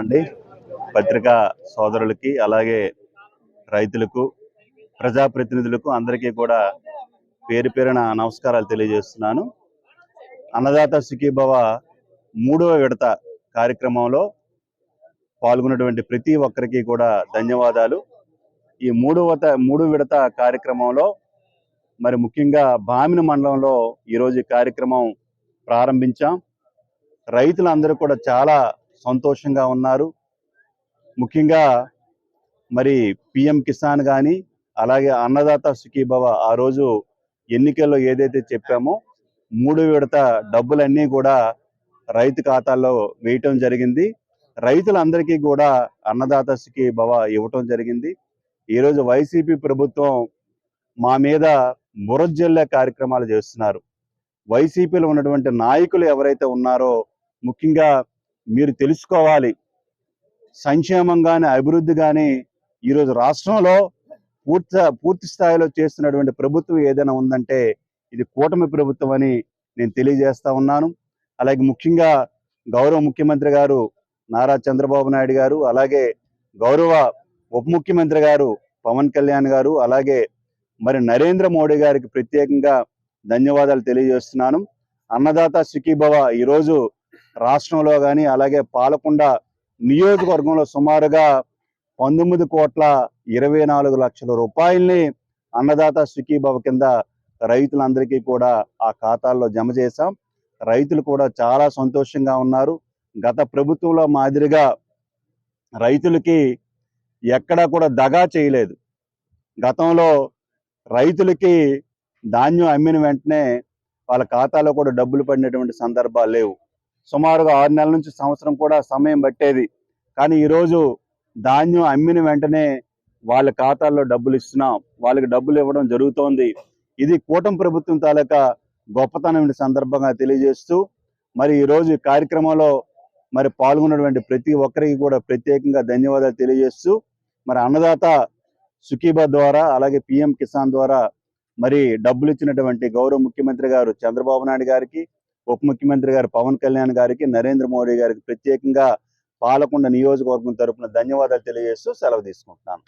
అండి. పత్రికా సోదరులకి, అలాగే రైతులకు, ప్రజాప్రతినిధులకు అందరికీ కూడా పేరు పేరున నమస్కారాలు తెలియజేస్తున్నాను. అన్నదాత సుఖీభవ 3వ విడత కార్యక్రమంలో పాల్గొన్నటువంటి ప్రతి ఒక్కరికి కూడా ధన్యవాదాలు. ఈ మూడో విడత కార్యక్రమంలో మరి ముఖ్యంగా బామిని మండలంలో ఈరోజు ఈ కార్యక్రమం ప్రారంభించాం. రైతులందరూ కూడా చాలా సంతోషంగా ఉన్నారు. ముఖ్యంగా మరి పిఎం కిసాన్ కానీ, అలాగే అన్నదాత సుఖీభవ ఆ రోజు ఎన్నికల్లో ఏదైతే చెప్పామో 3వ విడత డబ్బులన్నీ కూడా రైతు ఖాతాల్లో వేయటం జరిగింది. రైతులందరికీ కూడా అన్నదాత సుఖీభవ ఇవ్వటం జరిగింది. ఈరోజు వైసీపీ ప్రభుత్వం మా మీద బురజల్లే కార్యక్రమాలు చేస్తున్నారు. వైసీపీలో ఉన్నటువంటి నాయకులు ఎవరైతే ఉన్నారో ముఖ్యంగా మీరు తెలుసుకోవాలి, సంక్షేమం కానీ అభివృద్ధి కానీ ఈరోజు రాష్ట్రంలో పూర్తి స్థాయిలో చేస్తున్నటువంటి ప్రభుత్వం ఏదైనా ఉందంటే ఇది కూటమి ప్రభుత్వం అని నేను తెలియజేస్తా ఉన్నాను. అలాగే ముఖ్యంగా గౌరవ ముఖ్యమంత్రి గారు నారా చంద్రబాబు నాయుడు గారు, అలాగే గౌరవ ఉప ముఖ్యమంత్రి గారు పవన్ కళ్యాణ్ గారు, అలాగే మరి నరేంద్ర మోడీ గారికి ప్రత్యేకంగా ధన్యవాదాలు తెలియజేస్తున్నాను. అన్నదాత సుఖీభవ ఈరోజు రాష్ట్రంలో కానీ, అలాగే పాలకొండ నియోజకవర్గంలో సుమారుగా 19,24,00,000 రూపాయల్ని అన్నదాత సుఖీభవ కింద రైతులందరికీ కూడా ఆ ఖాతాల్లో జమ చేశాం. రైతులు కూడా చాలా సంతోషంగా ఉన్నారు. గత ప్రభుత్వంలో మాదిరిగా రైతులకి ఎక్కడా కూడా దగా చేయలేదు. గతంలో రైతులకి ధాన్యం అమ్మిన వెంటనే వాళ్ళ ఖాతాలో కూడా డబ్బులు పడినటువంటి సందర్భాలు లేవు. సుమారుగా 6 నెలల నుంచి సంవత్సరం కూడా సమయం పట్టేది. కానీ ఈరోజు ధాన్యం అమ్మిన వెంటనే వాళ్ళ ఖాతాల్లో డబ్బులు ఇస్తున్నాం, వాళ్ళకి డబ్బులు ఇవ్వడం జరుగుతోంది. ఇది కూటమి ప్రభుత్వం తాలూకా గొప్పతనం సందర్భంగా తెలియజేస్తూ మరి ఈరోజు ఈ కార్యక్రమంలో మరి పాల్గొన్నటువంటి ప్రతి ఒక్కరికి కూడా ప్రత్యేకంగా ధన్యవాదాలు తెలియజేస్తూ మరి అన్నదాత సుఖీభవ ద్వారా, అలాగే పిఎం కిసాన్ ద్వారా మరి డబ్బులు ఇచ్చినటువంటి గౌరవ ముఖ్యమంత్రి గారు చంద్రబాబు నాయుడు గారికి, ఉప ముఖ్యమంత్రి గారు పవన్ కళ్యాణ్ గారికి, నరేంద్ర మోడీ గారికి ప్రత్యేకంగా పాలకొండ నియోజకవర్గం తరపున ధన్యవాదాలు తెలియజేస్తూ సెలవు తీసుకుంటున్నాను.